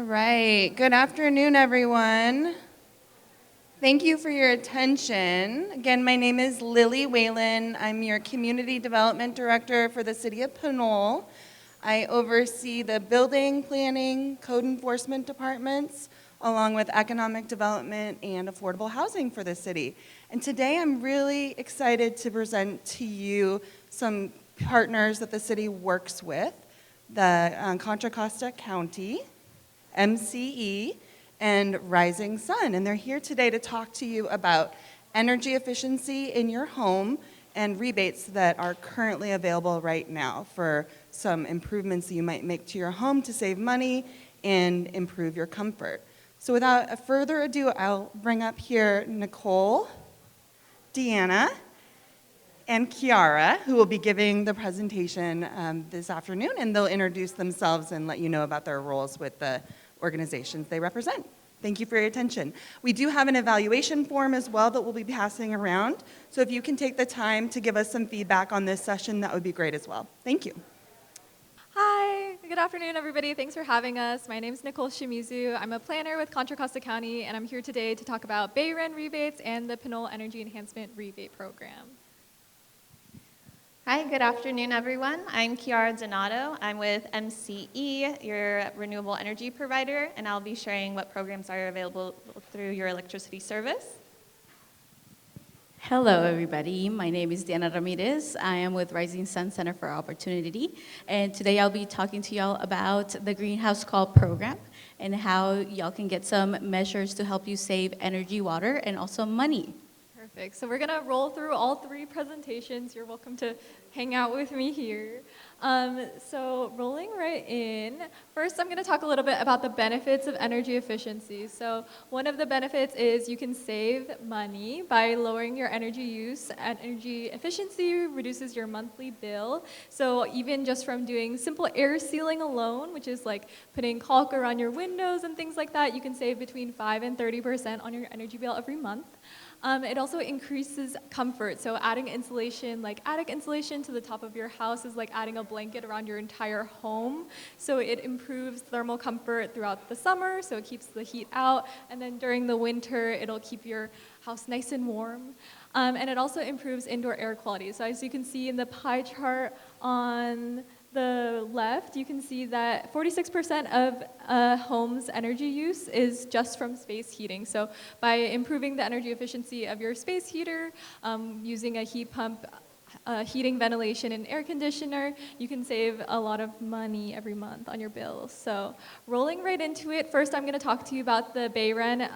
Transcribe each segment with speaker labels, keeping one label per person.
Speaker 1: All right. Good afternoon, everyone. Thank you for your attention. Again, my name is Lily Whalen. I'm your Community Development Director for the City of Pinole. I oversee the building, planning, code enforcement departments, along with economic development and affordable housing for the city. And today I'm really excited to present to you some partners that the city works with, the Contra Costa County, MCE, and Rising Sun. And they're here today to talk to you about energy efficiency in your home and rebates that are currently available right now for some improvements that you might make to your home to save money and improve your comfort. So without further ado, I'll bring up here Nicole, Deanna, and Kiara, who will be giving the presentation this afternoon, and they'll introduce themselves and let you know about their roles with the organizations they represent. Thank you for your attention. We do have an evaluation form as well that we'll be passing around, so if you can take the time to give us some feedback on this session, that would be great as well. Thank you.
Speaker 2: Hi, good afternoon, everybody. Thanks for having us. My name is Nicole Shimizu. I'm a planner with Contra Costa County, and I'm here today to talk about Bay Rent rebates and the Pinole Energy Enhancement Rebate Program.
Speaker 3: Hi, good afternoon, everyone. I'm Kiara Donato. I'm with MCE, your renewable energy provider, and I'll be sharing what programs are available through your electricity service.
Speaker 4: Hello, everybody. My name is Diana Ramirez. I am with Rising Sun Center for Opportunity, and today I'll be talking to y'all about the Greenhouse Call program and how y'all can get some measures to help you save energy, water, and also money.
Speaker 2: Perfect. So we're going to roll through all three presentations. You're welcome to hang out with me here. So rolling right in, first I'm going to talk a little bit about the benefits of energy efficiency. So one of the benefits is you can save money by lowering your energy use. Energy efficiency reduces your monthly bill. So even just from doing simple air sealing alone, which is like putting caulk around your windows and things like that, you can save between 5 and 30% on your energy bill every month. It also increases comfort. So adding insulation, like attic insulation to the top of your house is like adding a blanket around your entire home. So it improves thermal comfort throughout the summer, so it keeps the heat out. And then during the winter, it'll keep your house nice and warm. And it also improves indoor air quality. So as you can see in the pie chart on the left, you can see that 46% of a home's energy use is just from space heating. So by improving the energy efficiency of your space heater, using a heat pump, heating, ventilation, and air conditioner, you can save a lot of money every month on your bills. So rolling right into it, first I'm going to talk to you about the Bay Rent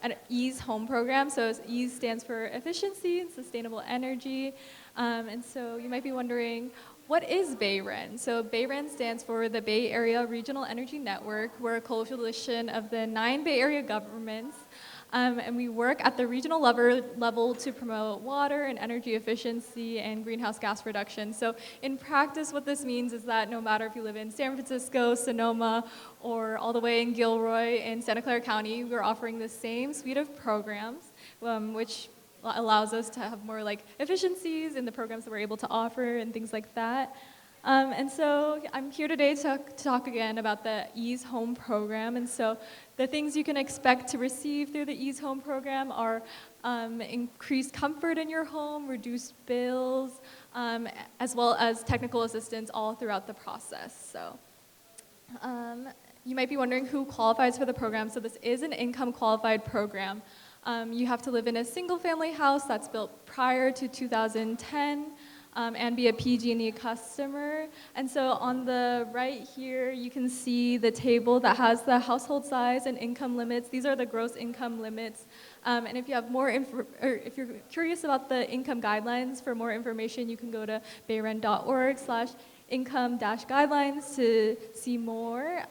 Speaker 2: an EASE home program. So EASE stands for Efficiency and Sustainable Energy. And so you might be wondering, what is Bay Rent? So Bay Rent stands for the Bay Area Regional Energy Network. We're a coalition of the 9 Bay Area governments. And we work at the regional level to promote water and energy efficiency and greenhouse gas reduction. So in practice, what this means is that no matter if you live in San Francisco, Sonoma, or all the way in Gilroy in Santa Clara County, we're offering the same suite of programs, which allows us to have more like efficiencies in the programs that we're able to offer and things like that. And so I'm here today to talk again about the EASE Home program. And so the things you can expect to receive through the EASE Home program are increased comfort in your home, reduced bills, as well as technical assistance all throughout the process. So you might be wondering who qualifies for the program. So this is an income qualified program. You have to live in a single-family house that's built prior to 2010 and be a PG&E customer. And so on the right here, you can see the table that has the household size and income limits. These are the gross income limits. And if you have more if you're curious about the income guidelines, for more information, you can go to bayrent.org/income-guidelines to see more.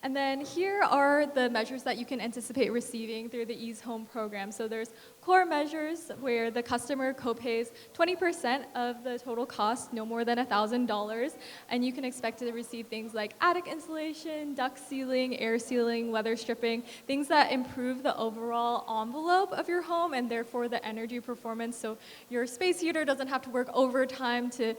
Speaker 2: And then here are the measures that you can anticipate receiving through the EASE Home program. So there's core measures where the customer co-pays 20% of the total cost, no more than $1,000, and you can expect to receive things like attic insulation, duct sealing, air sealing, weather stripping, things that improve the overall envelope of your home and therefore the energy performance. So your space heater doesn't have to work overtime to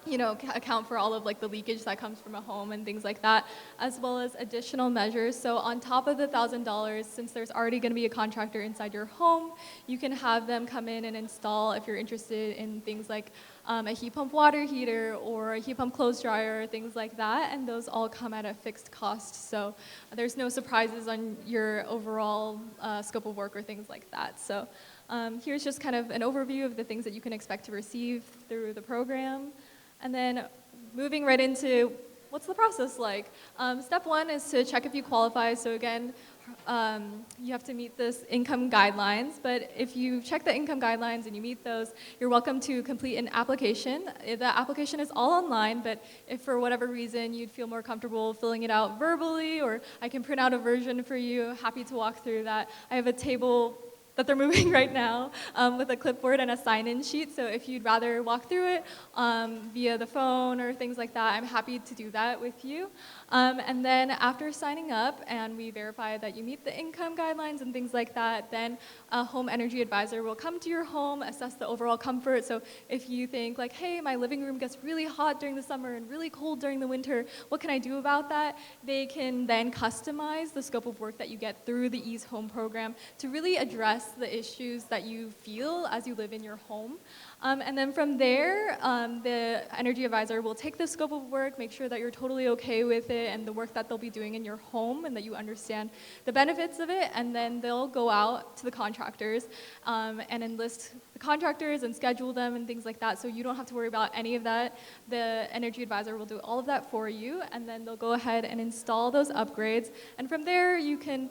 Speaker 2: account for all of like the leakage that comes from a home and things like that, as well as additional measures. So on top of the $1,000, since there's already going to be a contractor inside your home, you can have them come in and install, if you're interested in things like a heat pump water heater or a heat pump clothes dryer, things like that, and those all come at a fixed cost. So there's no surprises on your overall scope of work or things like that. So here's just kind of an overview of the things that you can expect to receive through the program. And then moving right into what's the process like? Step one is to check if you qualify. So again, you have to meet this income guidelines, but if you check the income guidelines and you meet those, you're welcome to complete an application. The application is all online, but if for whatever reason you'd feel more comfortable filling it out verbally, or I can print out a version for you, happy to walk through that. I have a table that they're moving right now with a clipboard and a sign-in sheet. So if you'd rather walk through it via the phone or things like that, I'm happy to do that with you. And then after signing up and we verify that you meet the income guidelines and things like that, then a home energy advisor will come to your home, assess the overall comfort. So if you think like, hey, my living room gets really hot during the summer and really cold during the winter, what can I do about that? They can then customize the scope of work that you get through the Ease Home program to really address the issues that you feel as you live in your home. And then from there, the energy advisor will take the scope of work, make sure that you're totally okay with it and the work that they'll be doing in your home and that you understand the benefits of it, and then they'll go out to the contractors and enlist the contractors and schedule them and things like that, so you don't have to worry about any of that. The energy advisor will do all of that for you, and then they'll go ahead and install those upgrades, and from there you can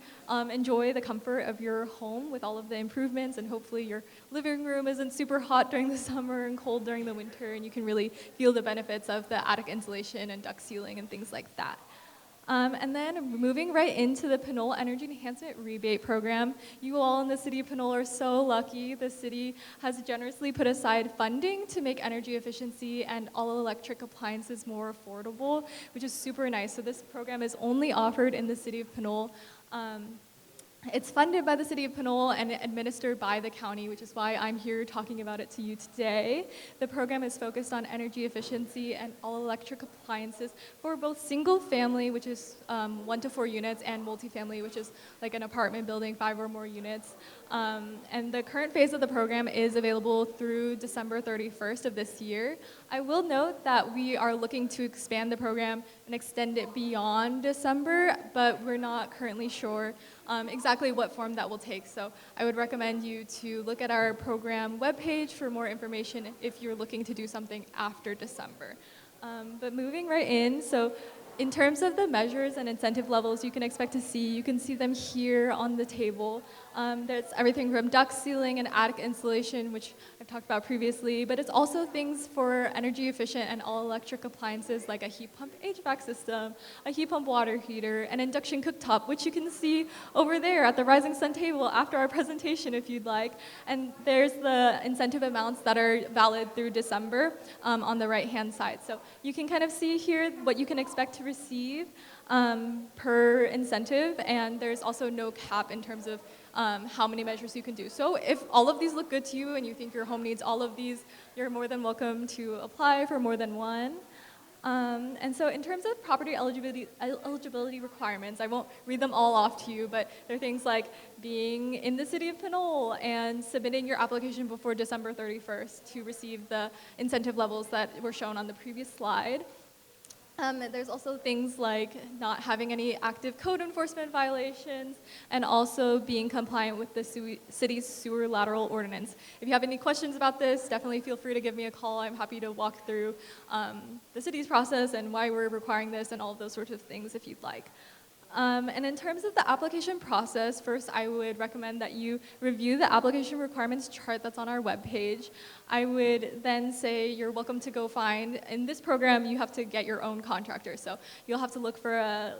Speaker 2: enjoy the comfort of your home with all of the improvements, and hopefully your living room isn't super hot during the summer and cold during the winter, and you can really feel the benefits of the attic insulation and duct sealing and things like that. And then moving right into the Pinole Energy Enhancement Rebate Program. You all in the city of Pinole are so lucky. The city has generously put aside funding to make energy efficiency and all electric appliances more affordable, which is super nice. So this program is only offered in the city of Pinole. It's funded by the city of Pinole and administered by the county, which is why I'm here talking about it to you today. The program is focused on energy efficiency and all electric appliances for both single family, which is 1 to 4 units, and multifamily, which is like an apartment building, 5 or more units. And the current phase of the program is available through December 31st of this year. I will note that we are looking to expand the program and extend it beyond December, but we're not currently sure exactly what form that will take. So I would recommend you to look at our program webpage for more information if you're looking to do something after December. But moving right in, so in terms of the measures and incentive levels you can expect to see, you can see them here on the table. There's everything from duct sealing and attic insulation, which I've talked about previously, but it's also things for energy efficient and all electric appliances like a heat pump HVAC system, a heat pump water heater, an induction cooktop, which you can see over there at the Rising Sun table after our presentation if you'd like. And there's the incentive amounts that are valid through December on the right-hand side. So you can kind of see here what you can expect to receive per incentive, and there's also no cap in terms of how many measures you can do. So if all of these look good to you and you think your home needs all of these, you're more than welcome to apply for more than one. And so in terms of property eligibility requirements, I won't read them all off to you, but they're things like being in the city of Pinole and submitting your application before December 31st to receive the incentive levels that were shown on the previous slide. There's also things like not having any active code enforcement violations and also being compliant with the city's sewer lateral ordinance. If you have any questions about this, definitely feel free to give me a call. I'm happy to walk through the city's process and why we're requiring this and all of those sorts of things if you'd like. And in terms of the application process, first I would recommend that you review the application requirements chart that's on our webpage. I would then say you're welcome to go find, in this program you have to get your own contractor. So you'll have to look for a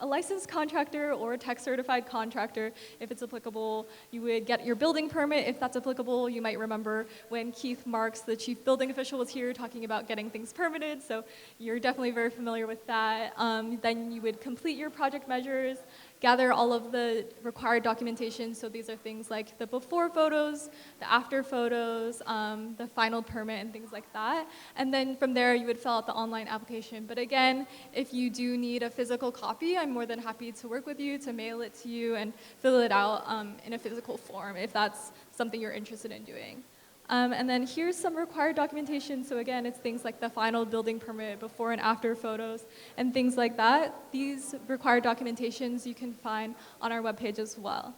Speaker 2: licensed contractor or a tech certified contractor if it's applicable. You would get your building permit if that's applicable. You might remember when Keith Marks, the chief building official, was here talking about getting things permitted, so you're definitely very familiar with that. Then you would complete your project measures. gather all of the required documentation. So these are things like the before photos, the after photos, the final permit, and things like that. And then from there, you would fill out the online application. But again, if you do need a physical copy, I'm more than happy to work with you to mail it to you and fill it out in a physical form if that's something you're interested in doing. And then here's some required documentation. So again, it's things like the final building permit, before and after photos, and things like that. These required documentations you can find on our webpage as well.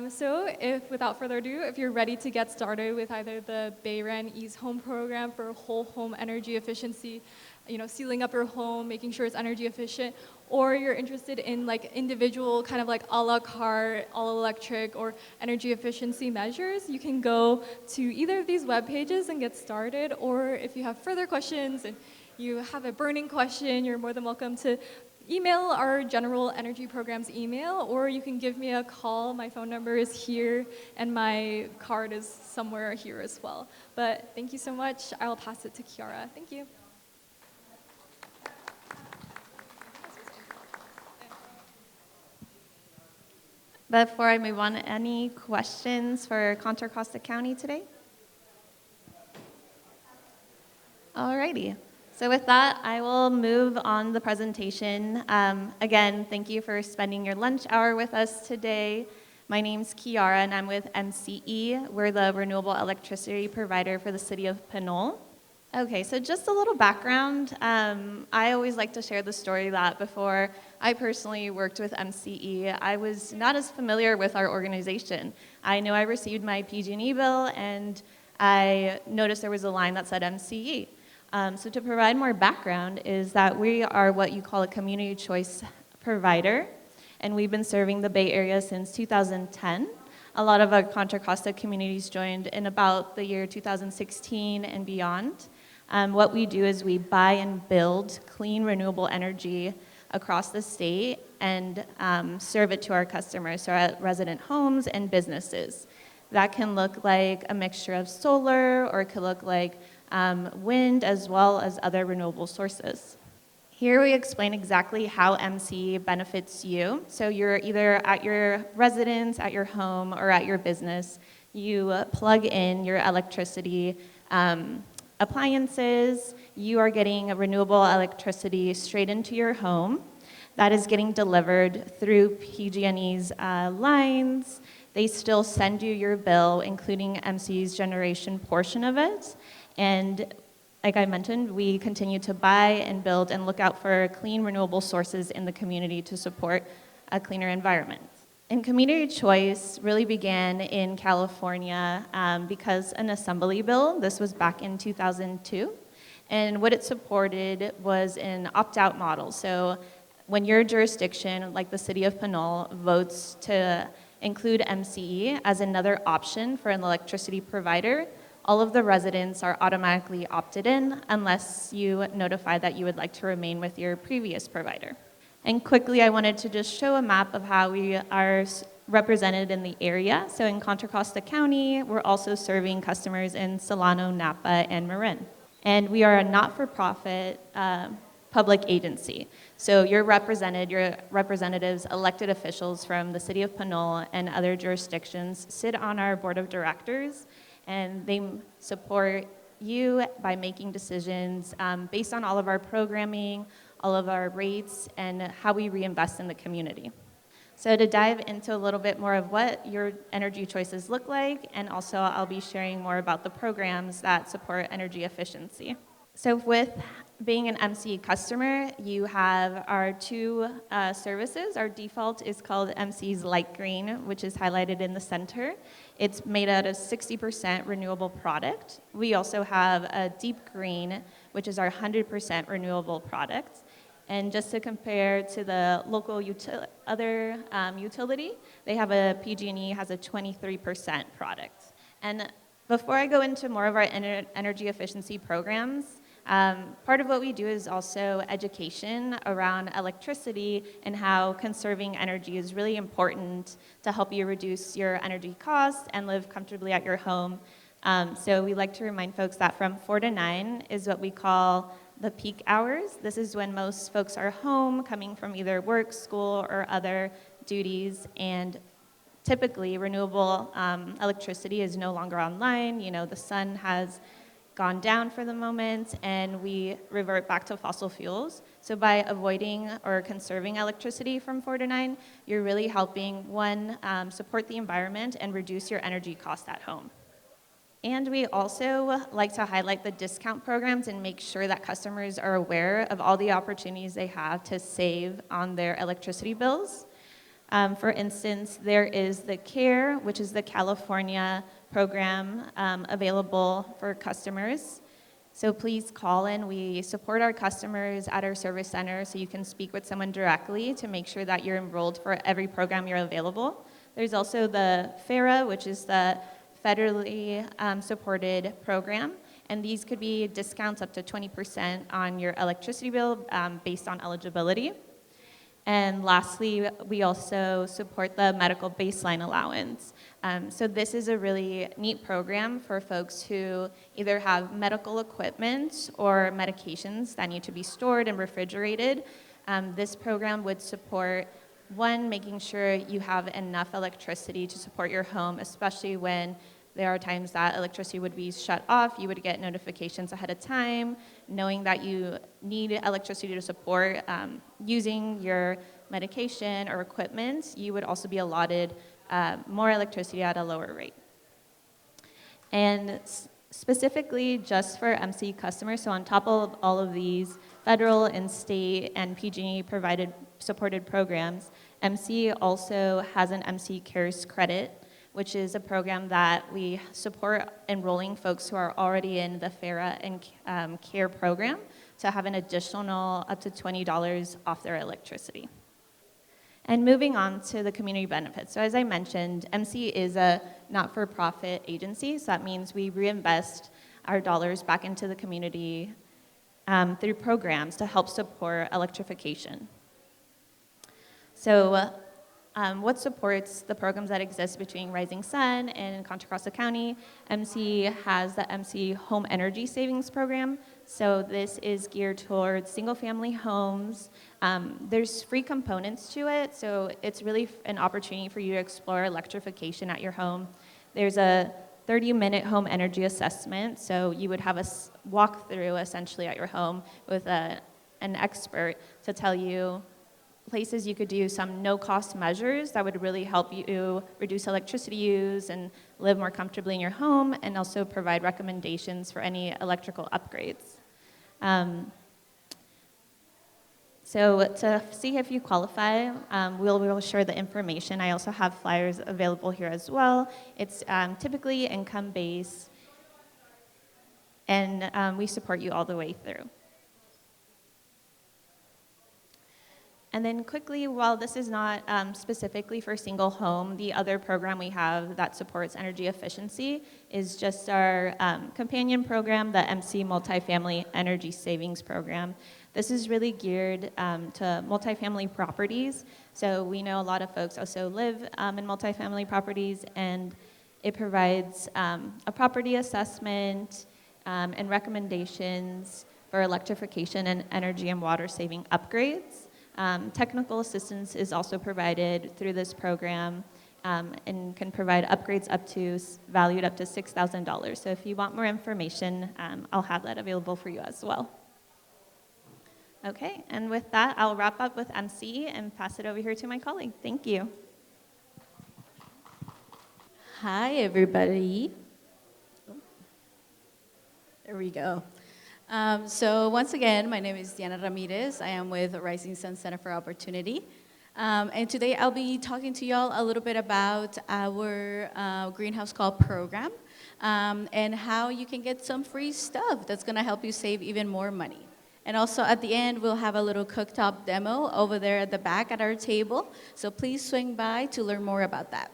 Speaker 2: So without further ado, if you're ready to get started with either the BayREN Ease Home program for whole home energy efficiency, sealing up your home, making sure it's energy efficient, or you're interested in like individual kind of like a la carte, all electric, or energy efficiency measures, you can go to either of these web pages and get started. Or if you have further questions and you have a burning question, you're more than welcome to email our general energy programs email, or you can give me a call. My phone number is here, and my card is somewhere here as well. But thank you so much. I'll pass it to Kiara. Thank you.
Speaker 3: Before I move on, any questions for Contra Costa County today? Alrighty. So with that, I will move on the presentation. Again, thank you for spending your lunch hour with us today. My name's Kiara, and I'm with MCE. We're the renewable electricity provider for the city of Pinole. Okay, so just a little background. I always like to share the story that before I personally worked with MCE, I was not as familiar with our organization. I know I received my PG&E bill, and I noticed there was a line that said MCE. So to provide more background is that we are what you call a community choice provider, and we've been serving the Bay Area since 2010. A lot of our Contra Costa communities joined in about the year 2016 and beyond. What we do is we buy and build clean, renewable energy across the state and serve it to our customers, so at resident homes and businesses. That can look like a mixture of solar, or it could look like wind, as well as other renewable sources. Here we explain exactly how MCE benefits you. So you're either at your residence, at your home, or at your business. You plug in your electricity appliances. You are getting renewable electricity straight into your home. That is getting delivered through PG&E's lines. They still send you your bill, including MCE's generation portion of it. And like I mentioned, we continue to buy and build and look out for clean, renewable sources in the community to support a cleaner environment. And community choice really began in California because an assembly bill, this was back in 2002, and what it supported was an opt-out model. So when your jurisdiction, like the city of Pinole, votes to include MCE as another option for an electricity provider, all of the residents are automatically opted in unless you notify that you would like to remain with your previous provider. And quickly, I wanted to just show a map of how we are represented in the area. So in Contra Costa County, we're also serving customers in Solano, Napa, and Marin. And we are a not-for-profit public agency. So your representatives, elected officials from the city of Pinole and other jurisdictions sit on our board of directors, and they support you by making decisions based on all of our programming, all of our rates, and how we reinvest in the community. So to dive into a little bit more of what your energy choices look like, and also I'll be sharing more about the programs that support energy efficiency. So with being an MCE customer, you have our two services. Our default is called MCE's Light Green, which is highlighted in the center. It's made out of 60% renewable product. We also have a Deep Green, which is our 100% renewable product. And just to compare to the local other utility, they have a PG&E has a 23% product. And before I go into more of our energy efficiency programs, part of what we do is also education around electricity and how conserving energy is really important to help you reduce your energy costs and live comfortably at your home. So we like to remind folks that from 4 to 9 is what we call the peak hours. This is when most folks are home, coming from either work, school, or other duties, and typically renewable electricity is no longer online. You know, the sun has gone down for the moment, and we revert back to fossil fuels. So by avoiding or conserving electricity from 4 to 9, you're really helping, one, support the environment and reduce your energy cost at home. And we also like to highlight the discount programs and make sure that customers are aware of all the opportunities they have to save on their electricity bills. For instance, there is the CARE, which is the California program available for customers. So please call in. We support our customers at our service center, so you can speak with someone directly to make sure that you're enrolled for every program you're available. There's also the FARA, which is the federally supported program, and these could be discounts up to 20% on your electricity bill based on eligibility. And lastly, we also support the medical baseline allowance. So this is a really neat program for folks who either have medical equipment or medications that need to be stored and refrigerated. This program would support, one, making sure you have enough electricity to support your home, especially when there are times that electricity would be shut off. You would get notifications ahead of time, knowing that you need electricity to support using your medication or equipment. You would also be allotted more electricity at a lower rate. And specifically just for MC customers, so on top of all of these federal and state and PG&E provided supported programs, MC also has an MC Cares credit, which is a program that we support enrolling folks who are already in the FARA and CARE program to have an additional up to $20 off their electricity. And moving on to the community benefits. So as I mentioned, MC is a not-for-profit agency, so that means we reinvest our dollars back into the community through programs to help support electrification. So what supports the programs that exist between Rising Sun and Contra Costa County? MC has the MC Home Energy Savings Program. So this is geared towards single-family homes. There's free components to it, so it's really an opportunity for you to explore electrification at your home. There's a 30-minute home energy assessment, so you would have a walkthrough essentially at your home with an expert to tell you places you could do some no-cost measures that would really help you reduce electricity use and live more comfortably in your home, and also provide recommendations for any electrical upgrades. So to see if you qualify, we'll share the information. I also have flyers available here as well. It's typically income-based, and we support you all the way through. And then quickly, while this is not specifically for single home, the other program we have that supports energy efficiency is just our companion program, the MC Multifamily Energy Savings Program. This is really geared to multifamily properties. So we know a lot of folks also live in multifamily properties, and it provides a property assessment and recommendations for electrification and energy and water saving upgrades. Technical assistance is also provided through this program and can provide upgrades valued up to $6,000. So if you want more information, I'll have that available for you as well. Okay, and with that, I'll wrap up with MC and pass it over here to my colleague. Thank you.
Speaker 4: Hi, everybody. There we go. So once again, my name is Diana Ramirez. I am with Rising Sun Center for Opportunity. And today I'll be talking to y'all a little bit about our Greenhouse Call program and how you can get some free stuff that's gonna help you save even more money. And also at the end, we'll have a little cooktop demo over there at the back at our table. So please swing by to learn more about that.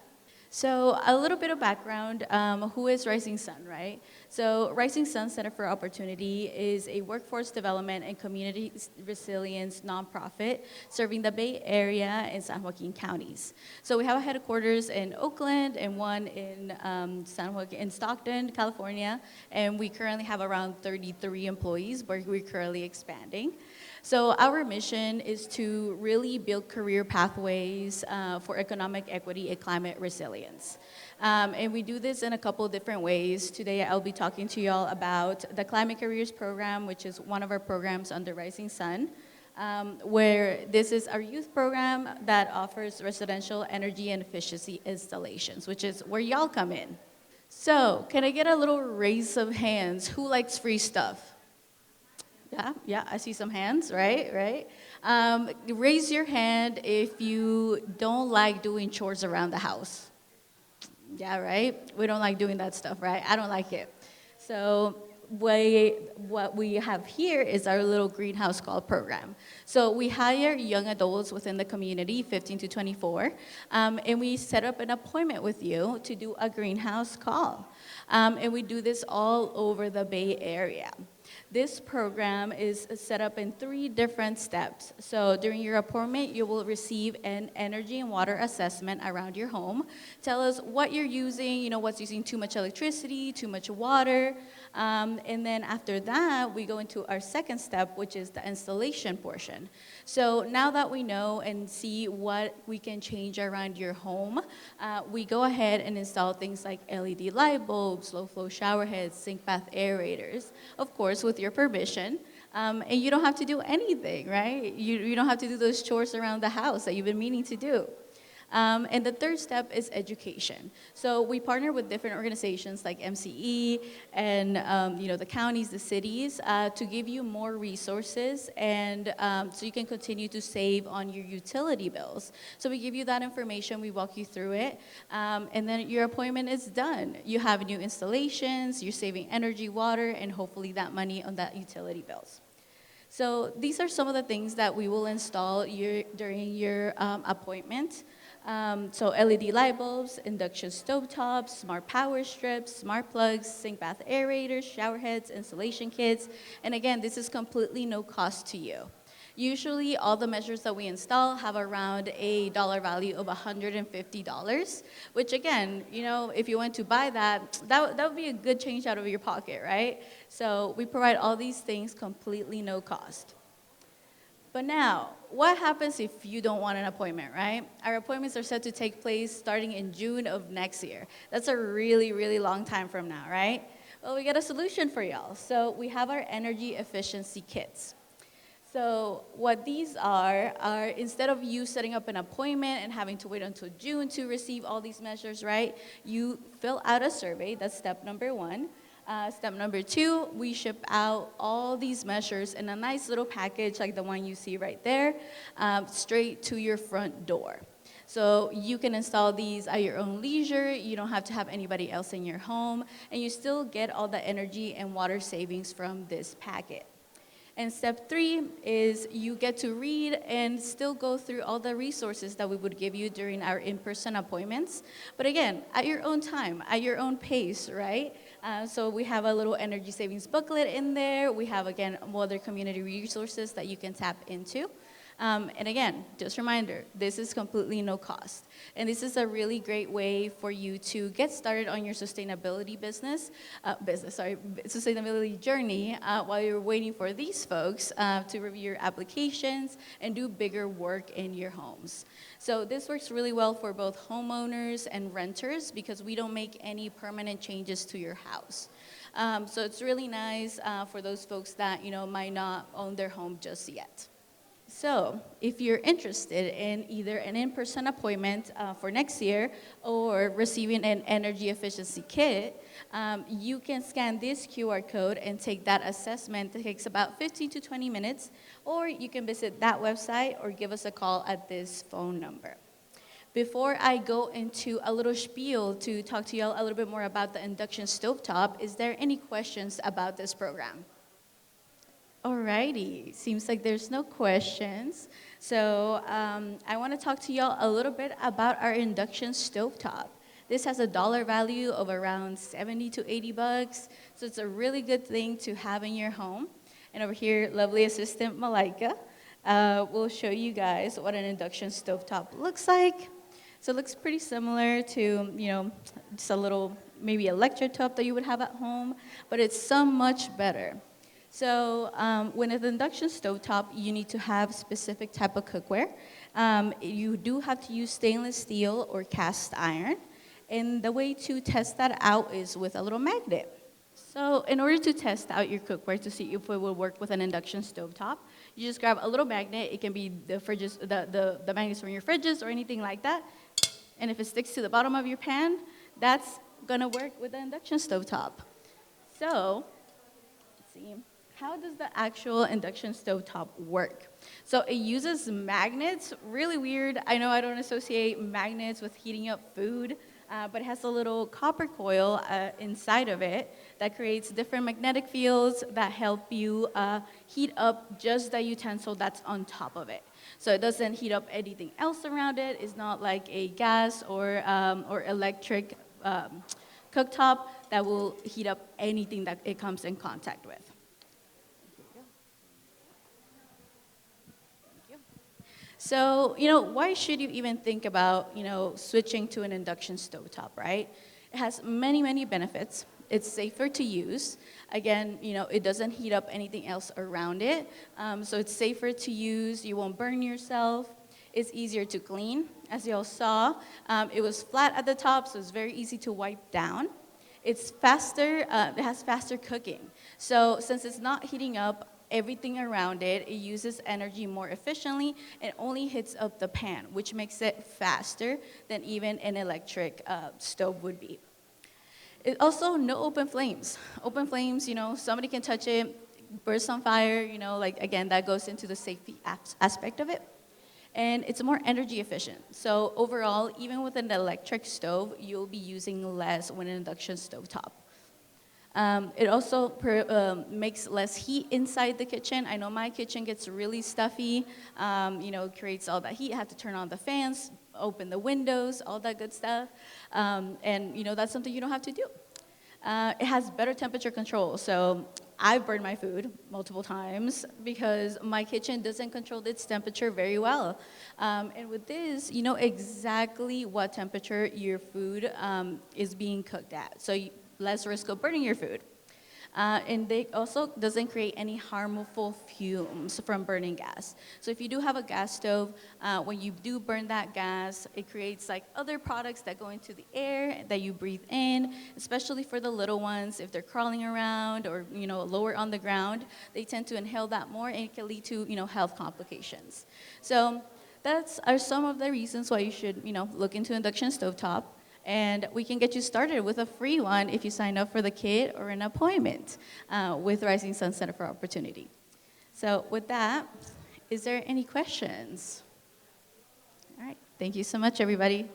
Speaker 4: So a little bit of background, who is Rising Sun, right? So Rising Sun Center for Opportunity is a workforce development and community resilience nonprofit serving the Bay Area and San Joaquin counties. So we have a headquarters in Oakland and one in in Stockton, California, and we currently have around 33 employees, but we're currently expanding. So our mission is to really build career pathways for economic equity and climate resilience. And we do this in a couple of different ways. Today I'll be talking to y'all about the Climate Careers Program, which is one of our programs under Rising Sun, where this is our youth program that offers residential energy and efficiency installations, which is where y'all come in. So can I get a little raise of hands? Who likes free stuff? Yeah, I see some hands, right. Raise your hand if you don't like doing chores around the house. Yeah, right? We don't like doing that stuff, right? I don't like it. So what we have here is our little greenhouse call program. So we hire young adults within the community, 15 to 24, and we set up an appointment with you to do a greenhouse call. And we do this all over the Bay Area. This program is set up in 3 different steps. So during your appointment, you will receive an energy and water assessment around your home. Tell us what you're using, what's using too much electricity, too much water. And then after that, we go into our second step, which is the installation portion. So now that we know and see what we can change around your home, we go ahead and install things like LED light bulbs, low flow shower heads, sink bath aerators, of course, with your permission. And you don't have to do anything, right? You don't have to do those chores around the house that you've been meaning to do. And the third step is education. So we partner with different organizations like MCE and the counties, the cities, to give you more resources and so you can continue to save on your utility bills. So we give you that information, we walk you through it, and then your appointment is done. You have new installations, you're saving energy, water, and hopefully that money on that utility bills. So these are some of the things that we will install during your appointment. So LED light bulbs, induction stovetops, smart power strips, smart plugs, sink bath aerators, shower heads, installation kits. And again, this is completely no cost to you. Usually, all the measures that we install have around a dollar value of $150, which again, if you went to buy that would be a good change out of your pocket, right? So we provide all these things completely no cost. But now, what happens if you don't want an appointment, right? Our appointments are set to take place starting in June of next year. That's a really, really long time from now, right? Well, we got a solution for y'all. So we have our energy efficiency kits. So what these are instead of you setting up an appointment and having to wait until June to receive all these measures, right? You fill out a survey, that's step number 1. Step number 2, we ship out all these measures in a nice little package like the one you see right there, straight to your front door. So you can install these at your own leisure, you don't have to have anybody else in your home, and you still get all the energy and water savings from this packet. And step 3 is you get to read and still go through all the resources that we would give you during our in-person appointments. But again, at your own time, at your own pace, right? So we have a little energy savings booklet in there. We have, again, other community resources that you can tap into. And again, just a reminder, this is completely no cost. And this is a really great way for you to get started on your sustainability sustainability journey while you're waiting for these folks to review your applications and do bigger work in your homes. So this works really well for both homeowners and renters because we don't make any permanent changes to your house. So it's really nice for those folks that might not own their home just yet. So if you're interested in either an in-person appointment for next year or receiving an energy efficiency kit, you can scan this QR code and take that assessment. It takes about 15 to 20 minutes, or you can visit that website or give us a call at this phone number. Before I go into a little spiel to talk to y'all a little bit more about the induction stovetop, is there any questions about this program? Alrighty, seems like there's no questions. So I want to talk to y'all a little bit about our induction stovetop. This has a dollar value of around 70 to 80 bucks, so it's a really good thing to have in your home. And over here, lovely assistant Malaika will show you guys what an induction stovetop looks like. So it looks pretty similar to, just a little maybe electric top that you would have at home, but it's so much better. So when it's an induction stovetop, you need to have specific type of cookware. You do have to use stainless steel or cast iron. And the way to test that out is with a little magnet. So in order to test out your cookware to see if it will work with an induction stovetop, you just grab a little magnet. It can be the magnets from your fridges or anything like that. And if it sticks to the bottom of your pan, that's gonna work with the induction stovetop. So, let's see. How does the actual induction stovetop work? So it uses magnets, really weird. I know I don't associate magnets with heating up food, but it has a little copper coil inside of it that creates different magnetic fields that help you heat up just the utensil that's on top of it. So it doesn't heat up anything else around it. It's not like a gas or electric cooktop that will heat up anything that it comes in contact with. So, why should you even think about, switching to an induction stovetop, right? It has many, many benefits. It's safer to use. Again, it doesn't heat up anything else around it. So it's safer to use. You won't burn yourself. It's easier to clean. As you all saw, it was flat at the top, so it's very easy to wipe down. It's faster. It has faster cooking. So since it's not heating up everything around it, it uses energy more efficiently and only heats up the pan, which makes it faster than even an electric stove would be. It also, no open flames. Open flames, somebody can touch it, burst on fire, again, that goes into the safety aspect of it. And it's more energy efficient. So overall, even with an electric stove, you'll be using less with an induction stovetop. It also makes less heat inside the kitchen. I know my kitchen gets really stuffy, creates all that heat. I have to turn on the fans, open the windows, all that good stuff. And that's something you don't have to do. It has better temperature control. So I've burned my food multiple times because my kitchen doesn't control its temperature very well. And with this, you know exactly what temperature your food is being cooked at. So less risk of burning your food. And they also doesn't create any harmful fumes from burning gas. So if you do have a gas stove, when you do burn that gas, it creates like other products that go into the air that you breathe in, especially for the little ones. If they're crawling around or lower on the ground, they tend to inhale that more, and it can lead to health complications. So are some of the reasons why you should look into induction stovetop. And we can get you started with a free one if you sign up for the kit or an appointment with Rising Sun Center for Opportunity. So with that, is there any questions? All right, thank you so much, everybody.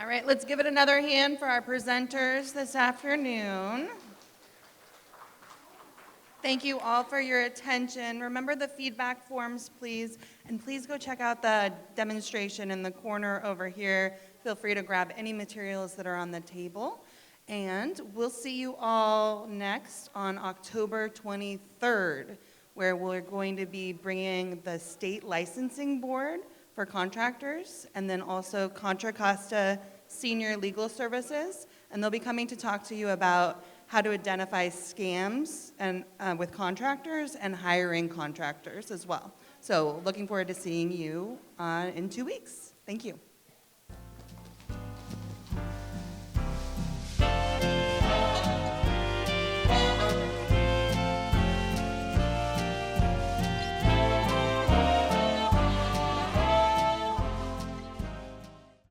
Speaker 1: All right, let's give it another hand for our presenters this afternoon. Thank you all for your attention. Remember the feedback forms, please, and please go check out the demonstration in the corner over here. Feel free to grab any materials that are on the table. And we'll see you all next on October 23rd, where we're going to be bringing the state licensing board for contractors, and then also Contra Costa Senior Legal Services, and they'll be coming to talk to you about how to identify scams and with contractors and hiring contractors as well. So looking forward to seeing you in 2 weeks. Thank you.